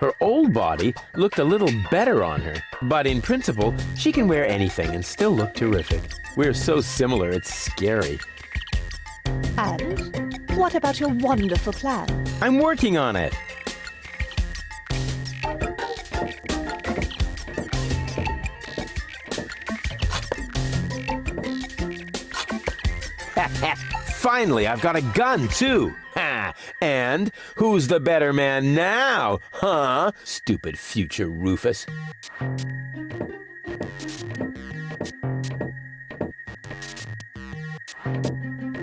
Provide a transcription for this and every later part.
Her old body looked a little better on her, but in principle, she can wear anything and still look terrific. We're so similar, it's scary. And what about your wonderful plan? I'm working on it. Finally, I've got a gun, too. Ha! And who's the better man now? Huh? Stupid future Rufus.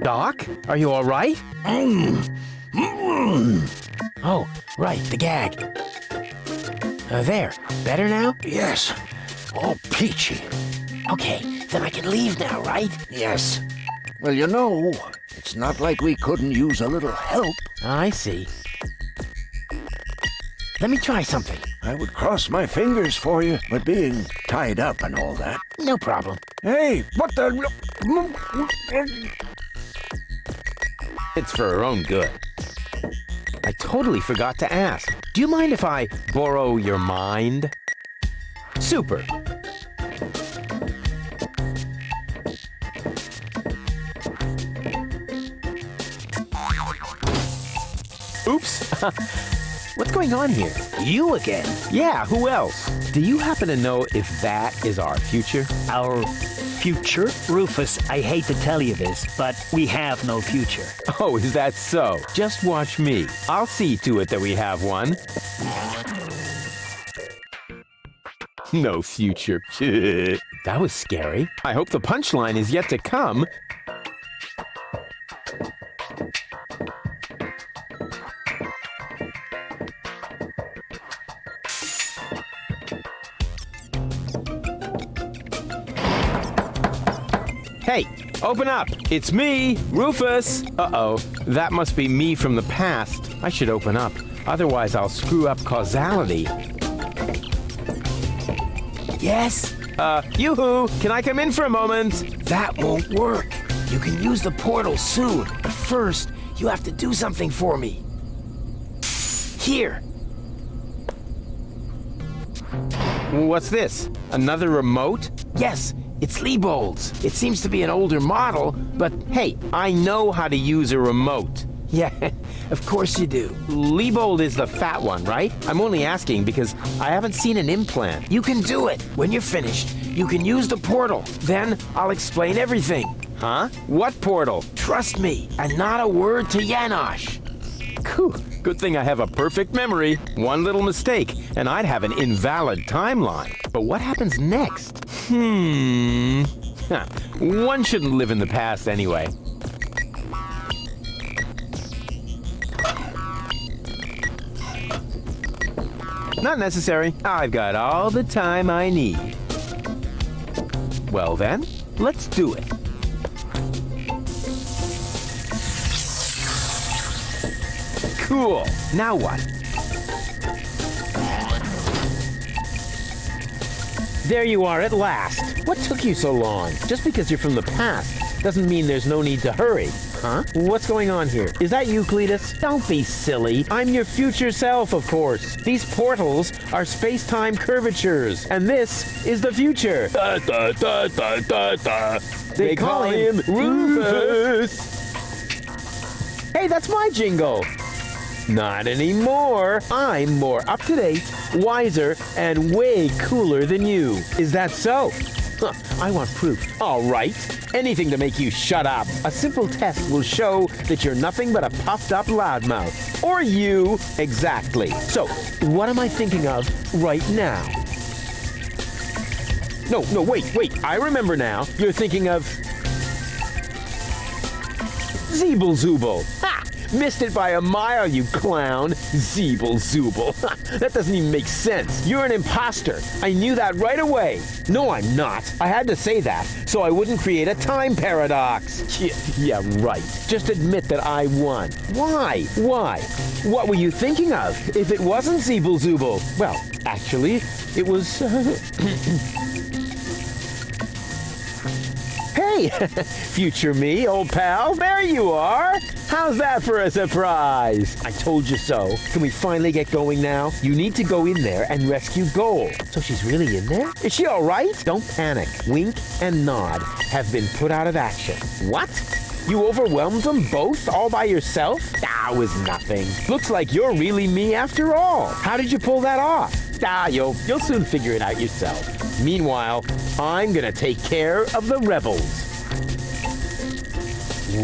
Doc, are you all right? Oh, right, the gag. There, better now? Yes, all peachy. Okay, then I can leave now, right? Yes. Well, you know, it's not like we couldn't use a little help. I see. Let me try something. I would cross my fingers for you, but being tied up and all that. No problem. Hey, what the... It's for her own good. I totally forgot to ask. Do you mind if I borrow your mind? Super. Oops. What's going on here? You again? Yeah, who else? Do you happen to know if that is our future? Our future? Rufus, I hate to tell you this, but we have no future. Oh, is that so? Just watch me. I'll see to it that we have one. No future. That was scary. I hope the punchline is yet to come. Hey, open up! It's me, Rufus! Uh-oh, that must be me from the past. I should open up, otherwise I'll screw up causality. Yes? Yoo-hoo! Can I come in for a moment? That won't work. You can use the portal soon, but first, you have to do something for me. Here. What's this? Another remote? Yes, it's Liebold's. It seems to be an older model, but Hey, I know how to use a remote. yeah, of course you do. Liebold is the fat one, right? I'm only asking because I haven't seen an implant. You can do it. When you're finished, you can use the portal. Then I'll explain everything. Huh? What portal? Trust me, and not a word to Janosch. Whew, good thing I have a perfect memory. One little mistake, and I'd have an invalid timeline. But what happens next? Huh. One shouldn't live in the past anyway. Not necessary. I've got all the time I need. Well then, let's do it. Cool. Now what? There you are at last. What took you so long? Just because you're from the past doesn't mean there's no need to hurry. Huh? What's going on here? Is that you, Cletus? Don't be silly. I'm your future self, of course. These portals are space-time curvatures, and this is the future. Da, da, da, da, da, da. They call him Rufus. Hey, that's my jingle. Not anymore. I'm more up-to-date, wiser, and way cooler than you. Is that so? Huh, I want proof. All right. Anything to make you shut up. A simple test will show that you're nothing but a puffed-up loudmouth. Or you. Exactly. So, what am I thinking of right now? No, wait. I remember now. You're thinking of... Zeeble-Zooble. Ha! Missed it by a mile, you clown. Zeeble-Zooble. That doesn't even make sense. You're an imposter. I knew that right away. No, I'm not. I had to say that so I wouldn't create a time paradox. Yeah, right. Just admit that I won. Why? What were you thinking of? If it wasn't Zeeble-Zooble? Well, actually, it was... Hey! Hey, future me, old pal, there you are. How's that for a surprise? I told you so. Can we finally get going now? You need to go in there and rescue Goal. So she's really in there? Is she all right? Don't panic. Wink and Nod have been put out of action. What? You overwhelmed them both all by yourself? That was nothing. Looks like you're really me after all. How did you pull that off? You'll soon figure it out yourself. Meanwhile, I'm gonna take care of the rebels.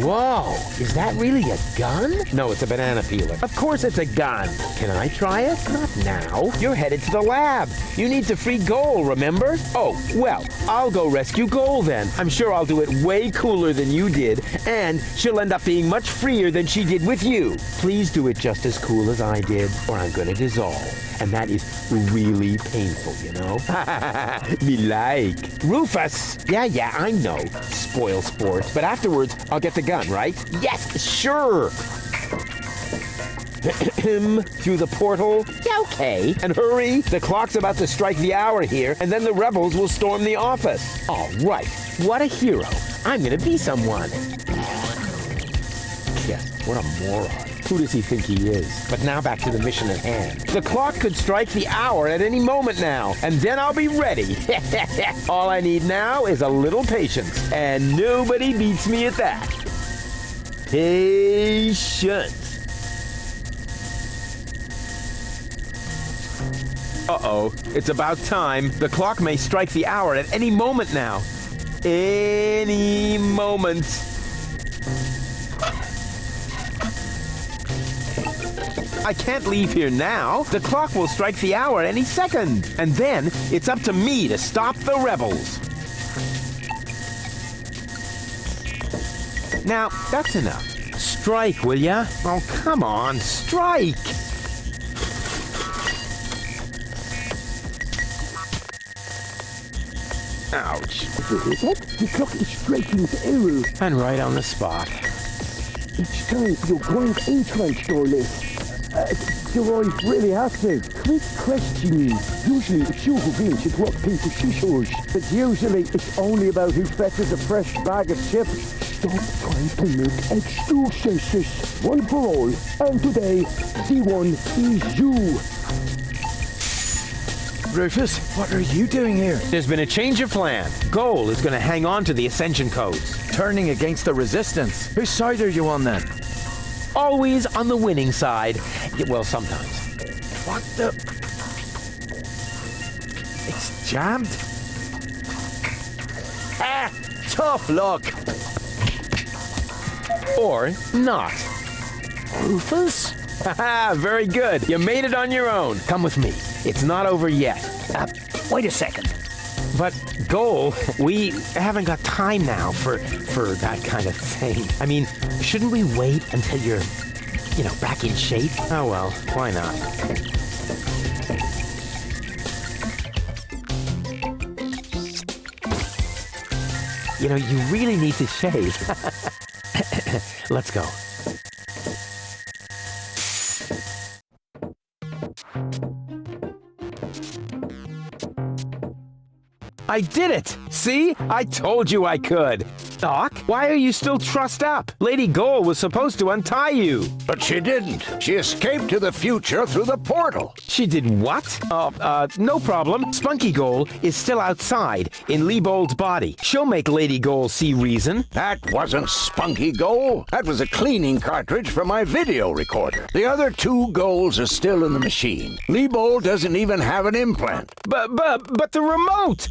Whoa, is that really a gun? No, it's a banana peeler. Of course it's a gun. Can I try it? Not now. You're headed to the lab. You need to free Goal, remember? Oh, well, I'll go rescue Goal then. I'm sure I'll do it way cooler than you did, and she'll end up being much freer than she did with you. Please do it just as cool as I did, or I'm gonna dissolve. And that is really painful, you know? Me like. Rufus! Yeah, I know. Spoil sport. But afterwards, I'll get the gun, right? Yes, sure! Through the portal? Yeah, okay. And hurry, the clock's about to strike the hour here, and then the rebels will storm the office. All right, what a hero. I'm gonna be someone. Yes, what a moron. Who does he think he is? But now back to the mission at hand. The clock could strike the hour at any moment now, and then I'll be ready. All I need now is a little patience, and nobody beats me at that. Patience. Uh-oh, it's about time. The clock may strike the hour at any moment now. Any moment. I can't leave here now. The clock will strike the hour any second. And then it's up to me to stop the rebels. Now, that's enough. Strike, will ya? Oh, come on, strike! Ouch. The clock is striking the hour. And right on the spot. It's time for your grand entrance, darling. Do I really have to? Quick question. Usually it's you who wins at rock, paper, scissors. But usually it's only about who fetches a fresh bag of chips. Stop trying to make excuses. One for all. And today, the one is you. Rufus, what are you doing here? There's been a change of plan. Goal is going to hang on to the Ascension codes. Turning against the Resistance. Whose side are you on then? Always on the winning side. Yeah, well, sometimes. What the? It's jammed? Ah! Tough luck! Or not. Rufus? Haha, very good. You made it on your own. Come with me. It's not over yet. Wait a second. But, Goal, we haven't got time now for that kind of thing. I mean, shouldn't we wait until you're, back in shape? Oh well, why not? You really need to shave. Let's go. I did it! See? I told you I could. Doc, why are you still trussed up? Lady Goal was supposed to untie you. But she didn't. She escaped to the future through the portal. She did what? No problem. Spunky Goal is still outside in Liebold's body. She'll make Lady Goal see reason. That wasn't Spunky Goal. That was a cleaning cartridge for my video recorder. The other two goals are still in the machine. Liebold doesn't even have an implant. But the remote!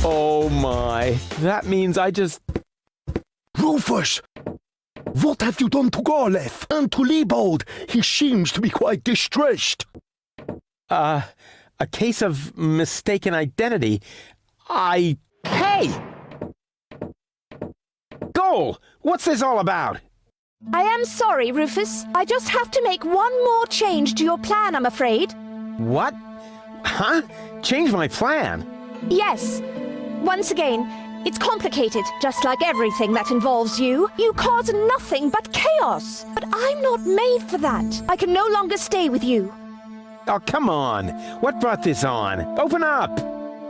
Oh my. That means I just... Rufus! What have you done to Garleth and to Liebold? He seems to be quite distressed. A case of mistaken identity. Hey! Goal! What's this all about? I am sorry, Rufus. I just have to make one more change to your plan, I'm afraid. What? Huh? Change my plan? Yes. Once again, It's complicated, just like everything that involves you. You cause nothing but chaos. But I'm not made for that. I can no longer stay with you. Oh, come on. What brought this on? Open up!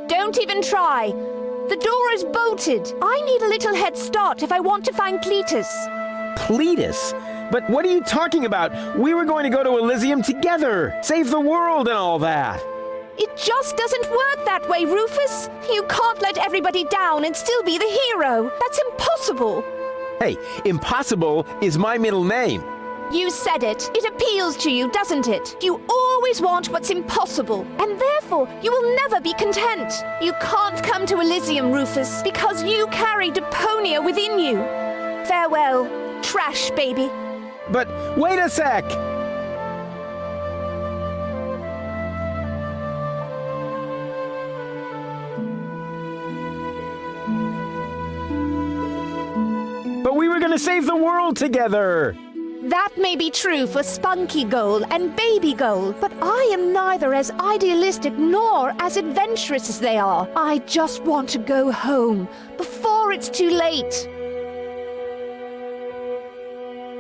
Don't even try. The door is bolted. I need a little head start if I want to find Cletus. Cletus? But what are you talking about? We were going to go to Elysium together. Save the world and all that. It just doesn't work that way, Rufus. You can't let everybody down and still be the hero. That's impossible. Hey, impossible is my middle name. You said it. It appeals to you, doesn't it? You always want what's impossible, and therefore you will never be content. You can't come to Elysium, Rufus, because you carry Deponia within you. Farewell, trash baby. But wait a sec! But we were gonna save the world together! That may be true for Spunky Goal and Baby Goal, but I am neither as idealistic nor as adventurous as they are. I just want to go home before it's too late.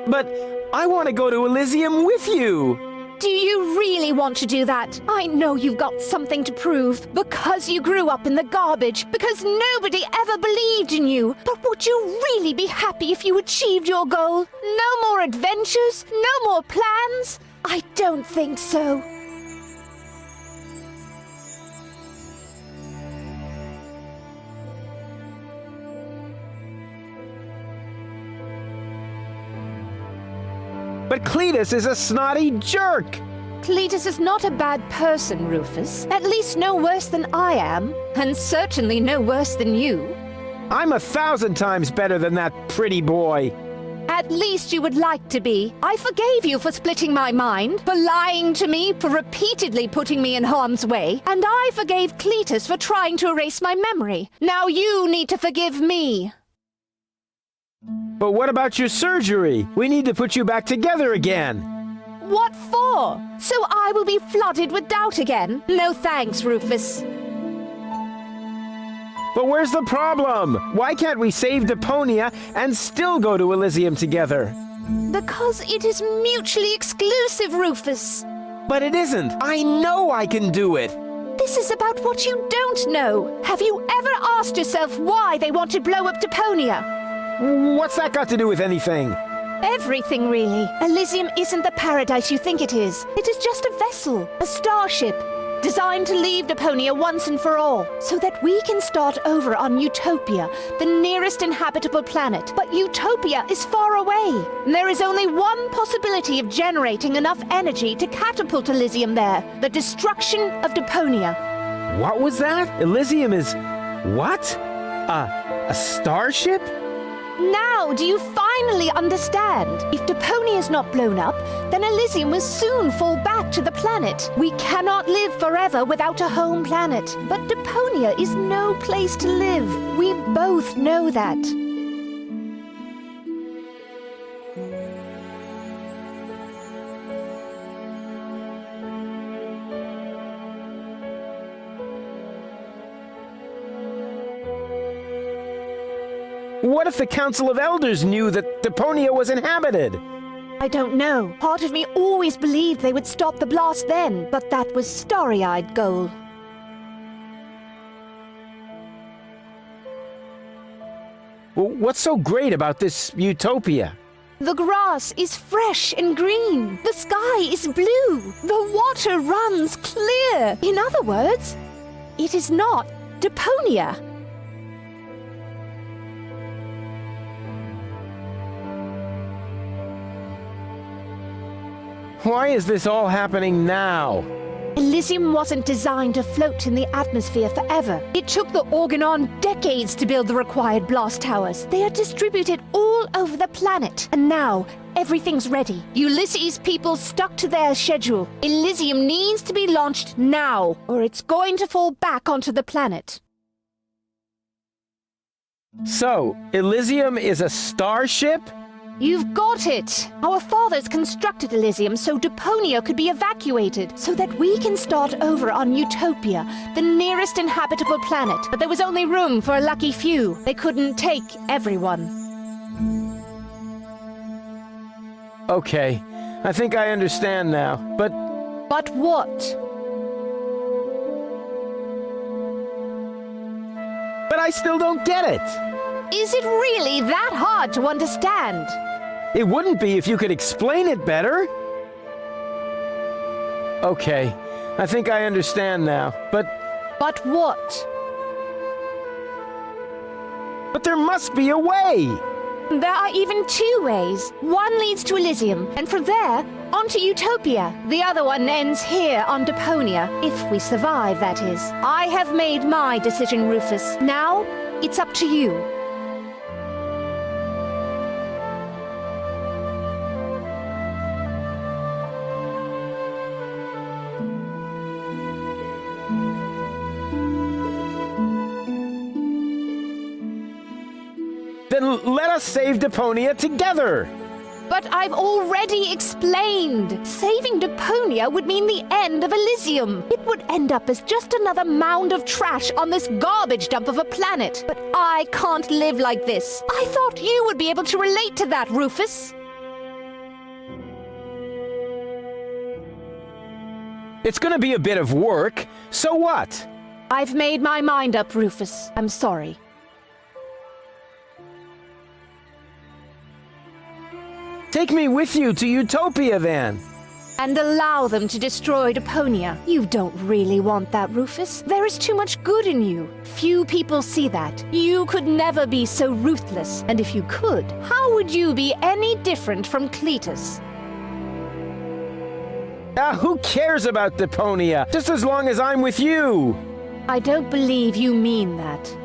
But I want to go to Elysium with you! Do you really want to do that? I know you've got something to prove. Because you grew up in the garbage. Because nobody ever believed in you. But would you really be happy if you achieved your goal? No more adventures? No more plans? I don't think so. But Cletus is a snotty jerk! Cletus is not a bad person, Rufus. At least no worse than I am. And certainly no worse than you. I'm 1,000 times better than that pretty boy. At least you would like to be. I forgave you for splitting my mind, for lying to me, for repeatedly putting me in harm's way. And I forgave Cletus for trying to erase my memory. Now you need to forgive me. But what about your surgery? We need to put you back together again. What for? So I will be flooded with doubt again? No thanks, Rufus. But where's the problem? Why can't we save Deponia and still go to Elysium together? Because it is mutually exclusive, Rufus. But it isn't. I know I can do it. This is about what you don't know. Have you ever asked yourself why they want to blow up Deponia? What's that got to do with anything? Everything, really. Elysium isn't the paradise you think it is. It is just a vessel, a starship, designed to leave Deponia once and for all, so that we can start over on Utopia, the nearest inhabitable planet. But Utopia is far away. There is only one possibility of generating enough energy to catapult Elysium there, the destruction of Deponia. What was that? Elysium is... what? A starship? Now, do you finally understand? If Deponia is not blown up, then Elysium will soon fall back to the planet. We cannot live forever without a home planet. But Deponia is no place to live. We both know that. What if the Council of Elders knew that Deponia was inhabited? I don't know. Part of me always believed they would stop the blast then, but that was starry-eyed Goal. Well, what's so great about this Utopia? The grass is fresh and green. The sky is blue. The water runs clear. In other words, it is not Deponia. Why is this all happening now? Elysium wasn't designed to float in the atmosphere forever. It took the Organon decades to build the required blast towers. They are distributed all over the planet. And now, everything's ready. Ulysses' people stuck to their schedule. Elysium needs to be launched now, or it's going to fall back onto the planet. So, Elysium is a starship? You've got it! Our fathers constructed Elysium so Deponia could be evacuated, so that we can start over on Utopia, the nearest inhabitable planet. But there was only room for a lucky few. They couldn't take everyone. Okay, I think I understand now, but... But what? But I still don't get it! Is it really that hard to understand? It wouldn't be if you could explain it better. Okay, I think I understand now, but... But what? But there must be a way! There are even two ways. One leads to Elysium, and from there, onto Utopia. The other one ends here on Deponia, if we survive, that is. I have made my decision, Rufus. Now, it's up to you. Then let us save Deponia together! But I've already explained. Saving Deponia would mean the end of Elysium. It would end up as just another mound of trash on this garbage dump of a planet. But I can't live like this. I thought you would be able to relate to that, Rufus. It's gonna be a bit of work, so what? I've made my mind up, Rufus. I'm sorry. Take me with you to Utopia, then. And allow them to destroy Deponia. You don't really want that, Rufus. There is too much good in you. Few people see that. You could never be so ruthless. And if you could, how would you be any different from Cletus? Who cares about Deponia? Just as long as I'm with you. I don't believe you mean that.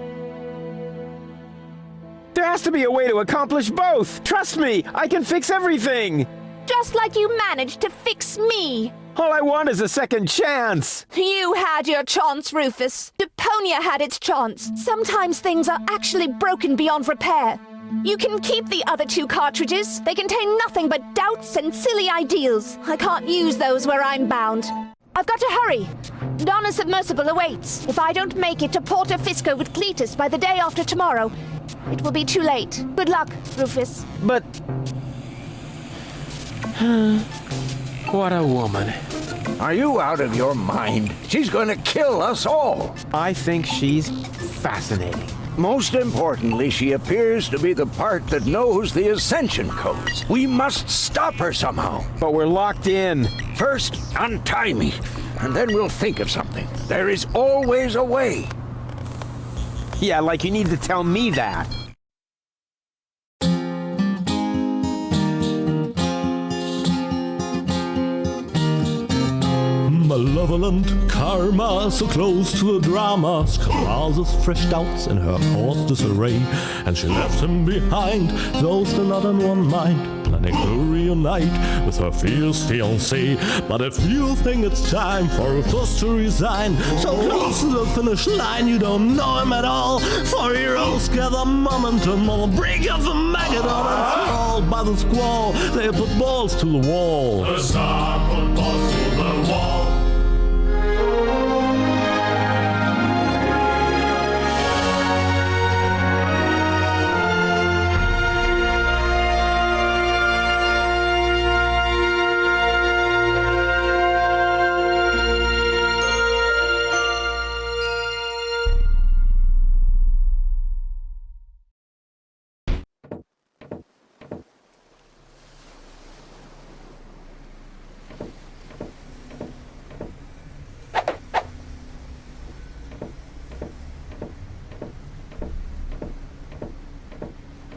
There has to be a way to accomplish both. Trust me, I can fix everything. Just like you managed to fix me. All I want is a second chance. You had your chance, Rufus. Deponia had its chance. Sometimes things are actually broken beyond repair. You can keep the other two cartridges. They contain nothing but doubts and silly ideals. I can't use those where I'm bound. I've got to hurry. Donna's submersible awaits. If I don't make it to Porto Fisco with Cletus by the day after tomorrow, it will be too late. Good luck, Rufus. But... what a woman. Are you out of your mind? She's going to kill us all. I think she's fascinating. Most importantly, she appears to be the part that knows the Ascension codes. We must stop her somehow. But we're locked in. First, untie me, and then we'll think of something. There is always a way. Yeah, like you need to tell me that. Malevolent karma, so close to a drama, causes fresh doubts in her caused disarray, and she left him behind, though still not in one mind, planning to reunite with her fierce fiancé. But if you think it's time for Rufus to resign, so close to the finish line you don't know him at all, for heroes gather momentum on the brink of the Mageddon, and swallowed by the squall, they put balls to the wall. The star put balls to the wall.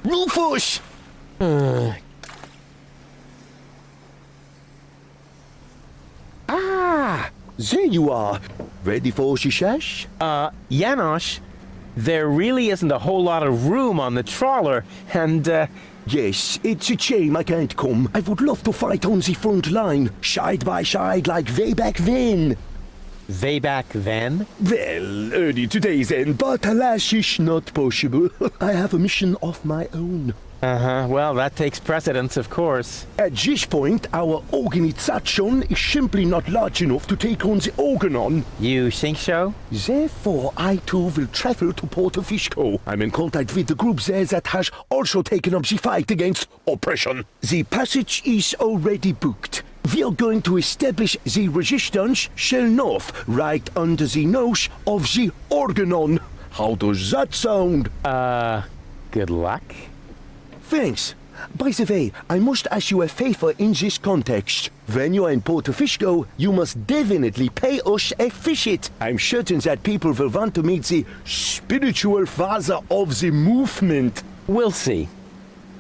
Rufus! There you are. Ready for shishash? Janosch, there really isn't a whole lot of room on the trawler, and, Yes, it's a shame I can't come. I would love to fight on the front line, side by side like way back then. way back then? Well, early today then, but alas, it's not possible. I have a mission of my own. Well, that takes precedence, of course. At this point, our organization is simply not large enough to take on the Organon. You think so? Therefore, I too will travel to Porto Fisco. I'm in contact with the group there that has also taken up the fight against oppression. The passage is already booked. We are going to establish the resistance shell north, right under the nose of the Organon. How does that sound? Good luck. Thanks. By the way, I must ask you a favor in this context. When you're in Porto Fisco, you must definitely pay us a visit. I'm certain that people will want to meet the spiritual father of the movement. We'll see.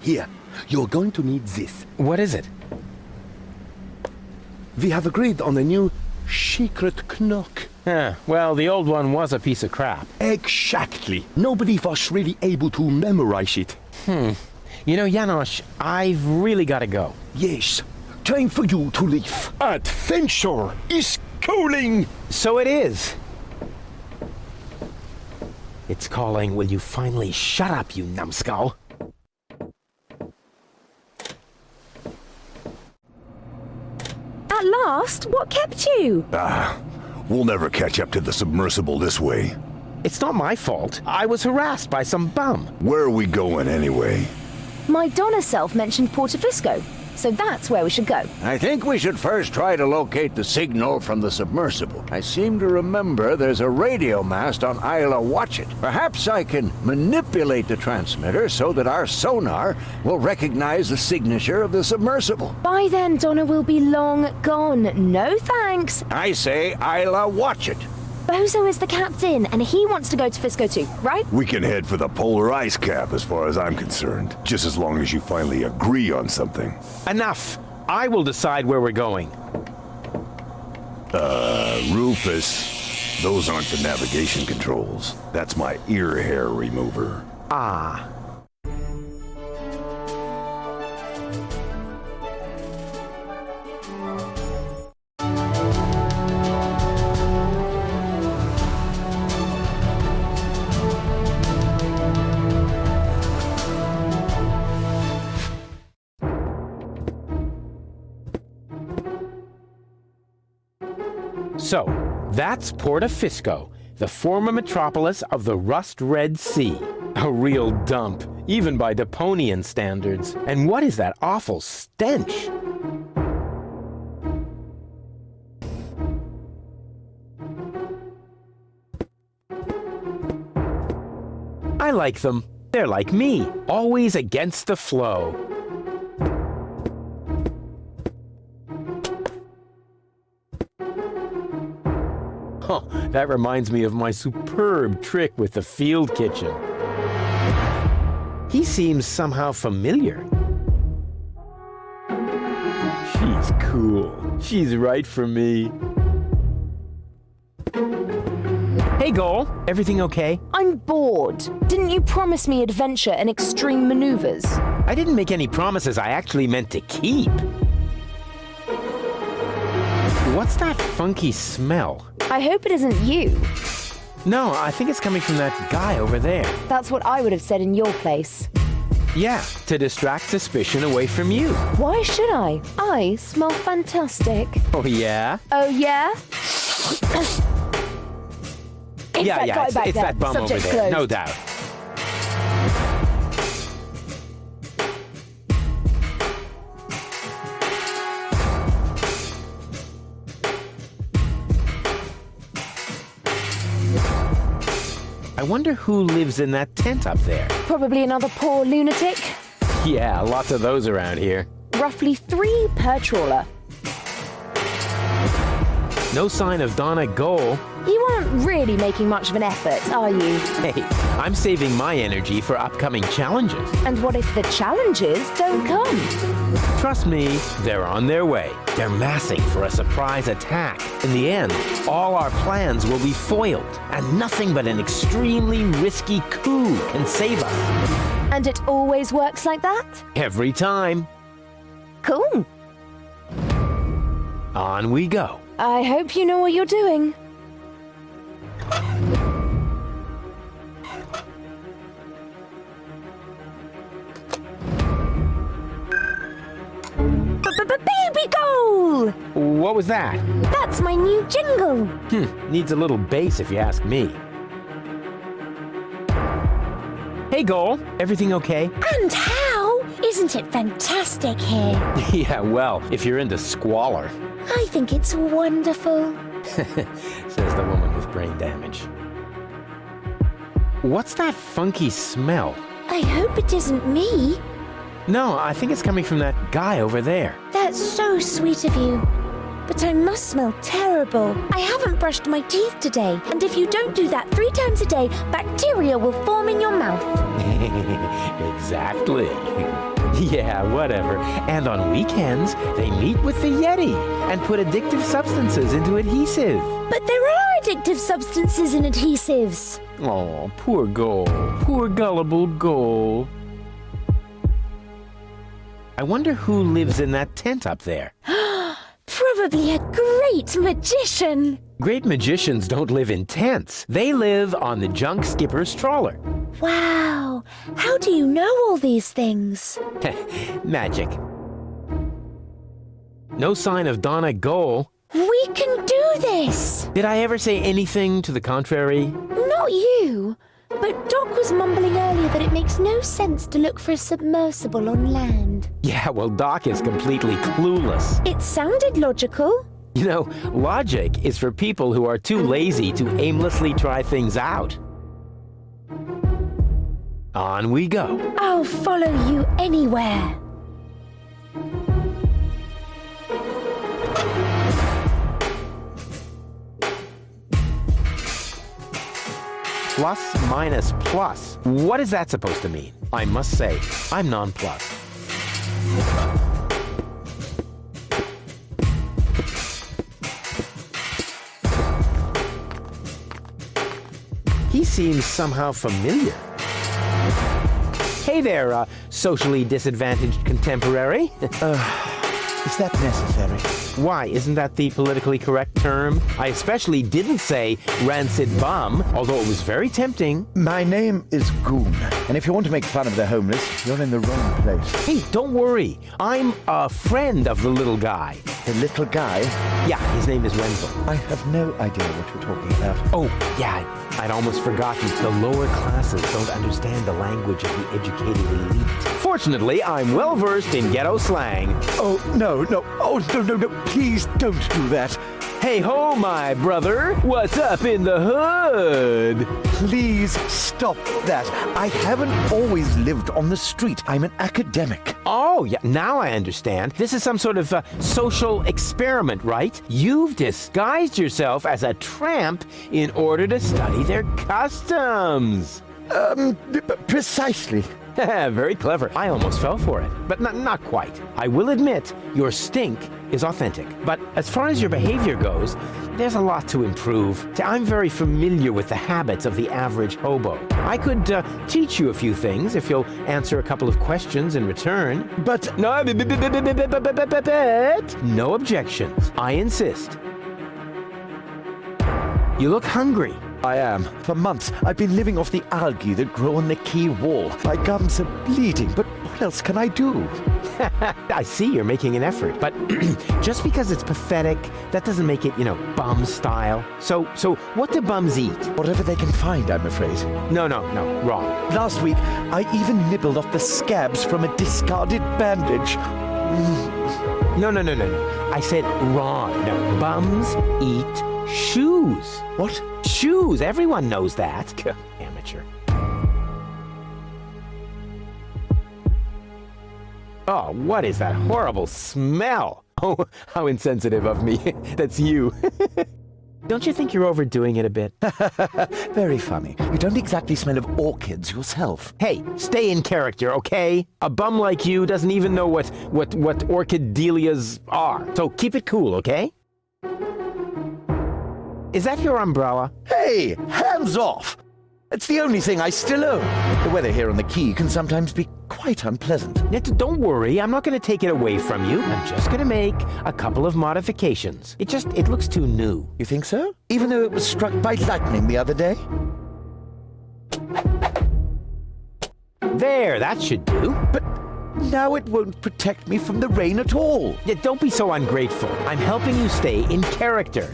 Here, you're going to need this. What is it? We have agreed on a new secret knock. Well, the old one was a piece of crap. Exactly. Nobody was really able to memorize it. You know, Janosch, I've really got to go. Yes, time for you to leave. Adventure is calling! So it is. It's calling, will you finally shut up, you numbskull? At last? What kept you? We'll never catch up to the submersible this way. It's not my fault. I was harassed by some bum. Where are we going anyway? My Donna self mentioned Porto Fisco, so that's where we should go. I think we should first try to locate the signal from the submersible. I seem to remember there's a radio mast on Isla Watchet. Perhaps I can manipulate the transmitter so that our sonar will recognize the signature of the submersible. By then, Donna will be long gone. No thanks. I say Isla Watchet. Bozo is the captain, and he wants to go to Fisco too, right? We can head for the polar ice cap as far as I'm concerned. Just as long as you finally agree on something. Enough! I will decide where we're going. Rufus, those aren't the navigation controls. That's my ear hair remover. Ah. So, that's Porto Fisco, the former metropolis of the Rust Red Sea. A real dump, even by Deponian standards. And what is that awful stench? I like them. They're like me, always against the flow. Oh, that reminds me of my superb trick with the field kitchen. He seems somehow familiar. She's cool. She's right for me. Hey, Goal. Everything okay? I'm bored. Didn't you promise me adventure and extreme maneuvers? I didn't make any promises I actually meant to keep. What's that funky smell? I hope it isn't you. No, I think it's coming from that guy over there. That's what I would have said in your place. Yeah, to distract suspicion away from you. Why should I? I smell fantastic. Oh, yeah? Oh, yeah? It's that bum over there, no doubt. I wonder who lives in that tent up there. Probably another poor lunatic. Yeah, lots of those around here. Roughly 3 per trawler. No sign of Donna Goal. You aren't really making much of an effort, are you? Hey, I'm saving my energy for upcoming challenges. And what if the challenges don't come? Trust me, they're on their way. They're massing for a surprise attack. In the end, all our plans will be foiled, and nothing but an extremely risky coup can save us. And it always works like that? Every time. Cool. On we go. I hope you know what you're doing. A baby goal! What was that? That's my new jingle. Needs a little bass if you ask me. Hey, Goal. Everything okay? And how? Isn't it fantastic here? Yeah, well, if you're into squalor. I think it's wonderful. Says the woman with brain damage. What's that funky smell? I hope it isn't me. No, I think it's coming from that guy over there. That's so sweet of you. But I must smell terrible. I haven't brushed my teeth today, and if you don't do that 3 times a day, bacteria will form in your mouth. Exactly. Yeah, whatever. And on weekends, they meet with the Yeti and put addictive substances into adhesive. But there are addictive substances in adhesives. Oh, poor Goal. Poor gullible Goal. I wonder who lives in that tent up there. Probably a great magician. Great magicians don't live in tents. They live on the junk skipper's trawler. Wow. How do you know all these things? Magic. No sign of Donna Goal. We can do this. Did I ever say anything to the contrary? Not you. But Doc was mumbling earlier that it makes no sense to look for a submersible on land. Yeah, well, Doc is completely clueless. It sounded logical. You know, logic is for people who are too lazy to aimlessly try things out. On we go. I'll follow you anywhere. Plus, minus, plus. What is that supposed to mean? I must say, I'm nonplussed. He seems somehow familiar. Hey there, socially disadvantaged contemporary. Is that necessary? Why, isn't that the politically correct term? I especially didn't say rancid bum, although it was very tempting. My name is Goon, and if you want to make fun of the homeless, you're in the wrong place. Hey, don't worry. I'm a friend of the little guy. The little guy? Yeah, his name is Wenzel. I have no idea what you're talking about. Oh, yeah, I'd almost forgotten. The lower classes don't understand the language of the educated elite. Fortunately, I'm well-versed in ghetto slang. Oh, no. Oh, no. Please don't do that. Hey ho, my brother. What's up in the hood? Please stop that. I haven't always lived on the street. I'm an academic. Oh, yeah, now I understand. This is some sort of social experiment, right? You've disguised yourself as a tramp in order to study their customs. Precisely. Very clever. I almost fell for it, but not quite. I will admit, your stink is authentic. But as far as your behavior goes, there's a lot to improve. I'm very familiar with the habits of the average hobo. I could teach you a few things if you'll answer a couple of questions in return. But no objections. I insist. You look hungry. I am. For months, I've been living off the algae that grow on the quay wall. My gums are bleeding, but what else can I do? I see you're making an effort, but just because it's pathetic, that doesn't make it, bum style. So what do bums eat? Whatever they can find, I'm afraid. No, wrong. Last week, I even nibbled off the scabs from a discarded bandage. No. I said wrong. No, bums eat shoes. What? Shoes. Everyone knows that. Amateur. Oh, what is that horrible smell? Oh, how insensitive of me. That's you. Don't you think you're overdoing it a bit? Very funny. You don't exactly smell of orchids yourself. Hey, stay in character, okay? A bum like you doesn't even know what orchidelias are. So keep it cool, okay? Is that your umbrella? Hey, hands off! It's the only thing I still own. The weather here on the quay can sometimes be quite unpleasant. Don't worry, I'm not going to take it away from you. I'm just going to make a couple of modifications. It looks too new. You think so? Even though it was struck by lightning the other day? There, that should do. now it won't protect me from the rain at all. Yeah, don't be so ungrateful. I'm helping you stay in character.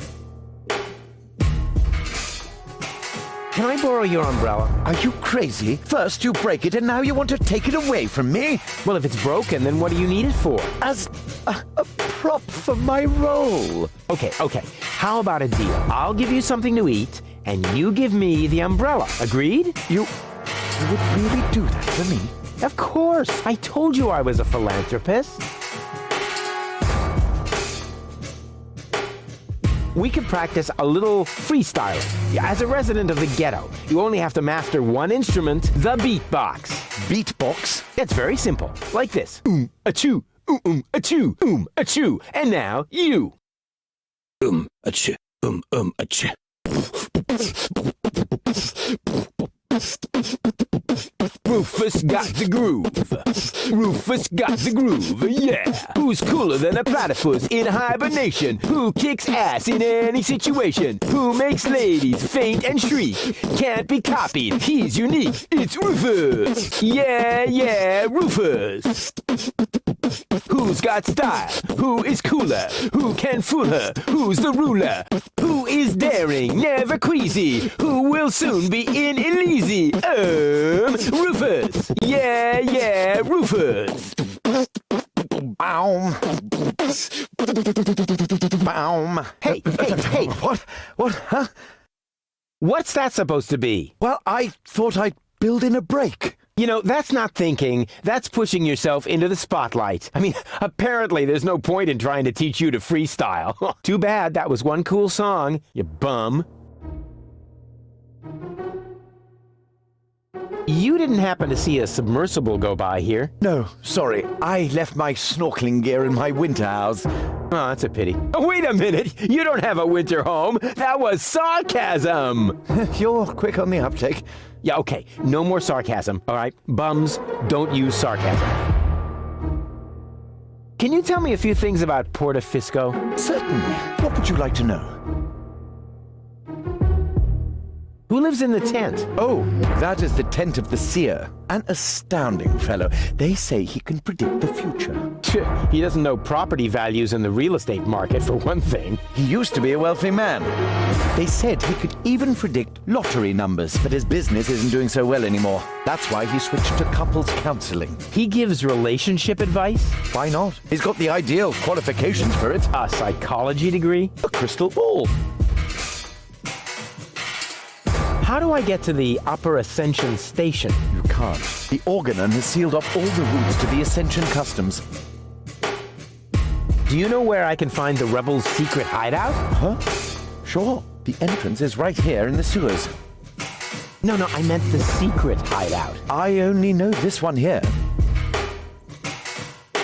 Can I borrow your umbrella? Are you crazy? First you break it and now you want to take it away from me? Well, if it's broken, then what do you need it for? As a prop for my role. Okay. How about a deal? I'll give you something to eat, and you give me the umbrella. Agreed? You would really do that for me? Of course. I told you I was a philanthropist. We could practice a little freestyling. As a resident of the ghetto, you only have to master one instrument, the beatbox. Beatbox? It's very simple. Like this. Achoo, achoo, achoo. And now, you. Achoo, achoo. Rufus got the groove. Rufus got the groove, yeah. Who's cooler than a platypus in hibernation? Who kicks ass in any situation? Who makes ladies faint and shriek? Can't be copied, he's unique. It's Rufus. Yeah, Rufus. Who's got style? Who is cooler? Who can fool her? Who's the ruler? Who is daring, never queasy? Who will soon be in Elysium? Rufus. Yeah, Rufus. Baum. Baum. Hey. What? Huh? What's that supposed to be? Well, I thought I'd build in a break. You know, that's not thinking. That's pushing yourself into the spotlight. I mean, apparently there's no point in trying to teach you to freestyle. Too bad that was one cool song, you bum. You didn't happen to see a submersible go by here? No, sorry. I left my snorkeling gear in my winter house. Oh, that's a pity. Oh, wait a minute! You don't have a winter home! That was sarcasm! You're quick on the uptake. Yeah, okay. No more sarcasm, all right? Bums, don't use sarcasm. Can you tell me a few things about Portafisco? Certainly. What would you like to know? Who lives in the tent? Oh, that is the tent of the seer. An astounding fellow. They say he can predict the future. He doesn't know property values in the real estate market, for one thing. He used to be a wealthy man. They said he could even predict lottery numbers, but his business isn't doing so well anymore. That's why he switched to couples counseling. He gives relationship advice? Why not? He's got the ideal qualifications for it. A psychology degree? A crystal ball. How do I get to the Upper Ascension Station? You can't. The Organon has sealed off all the routes to the Ascension Customs. Do you know where I can find the rebels' secret hideout? Huh? Sure. The entrance is right here in the sewers. No, I meant the secret hideout. I only know this one here.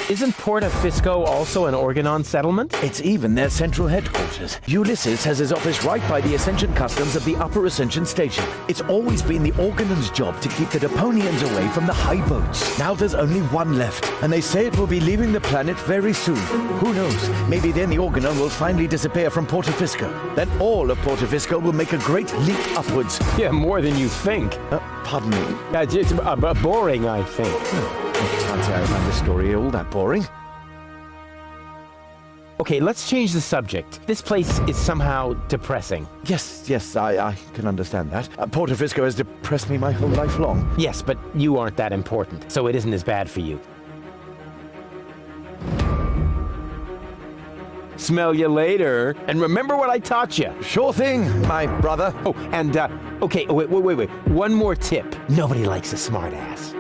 Isn't Portafisco also an Organon settlement? It's even their central headquarters. Ulysses has his office right by the Ascension Customs of the Upper Ascension Station. It's always been the Organon's job to keep the Deponians away from the high boats. Now there's only one left, and they say it will be leaving the planet very soon. Who knows? Maybe then the Organon will finally disappear from Portafisco. Then all of Portafisco will make a great leap upwards. Yeah, more than you think. Pardon me. It's boring, I think. I can't say I find the story all that boring. Okay, let's change the subject. This place is somehow depressing. Yes, I can understand that. Portafisco has depressed me my whole life long. Yes, but you aren't that important, so it isn't as bad for you. Smell you later. And remember what I taught you. Sure thing, my brother. Oh, and, okay, wait. One more tip. Nobody likes a smartass.